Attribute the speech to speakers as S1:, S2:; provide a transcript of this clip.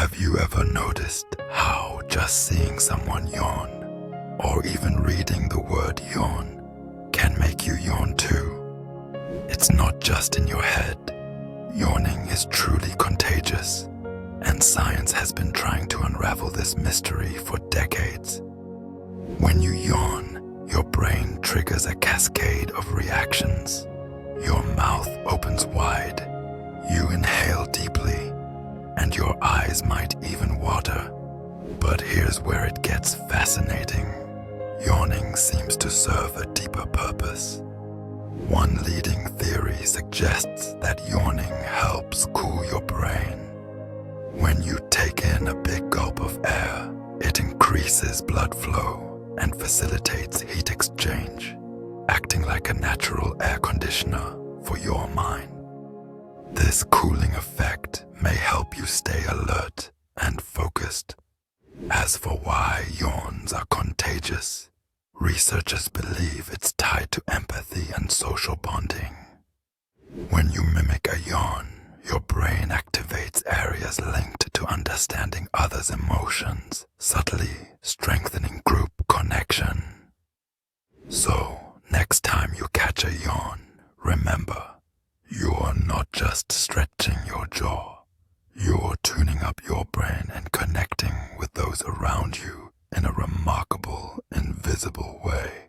S1: Have you ever noticed how just seeing someone yawn, or even reading the word yawn, can make you yawn too? It's not just in your head. Yawning is truly contagious, and science has been trying to unravel this mystery for decades. When you yawn, your brain triggers a cascade of reactions. Your mouth opens wide, you inhale deeply, and your eyes might even water. But here's where it gets fascinating. Yawning seems to serve a deeper purpose. One leading theory suggests that yawning helps cool your brain. When you take in a big gulp of air, it increases blood flow and facilitates heat exchange, acting like a natural air conditioner for your mind. This cooling effect may help you stay alert and focused. As for why yawns are contagious, researchers believe it's tied to empathy and social bonding. When you mimic a yawn, your brain activates areas linked to understanding others' emotions, subtly strengthening group connection. So, next time you catch a yawn, remember, you're not just stretching your jaw. You're tuning up your brain and connecting with those around you in a remarkable, invisible way.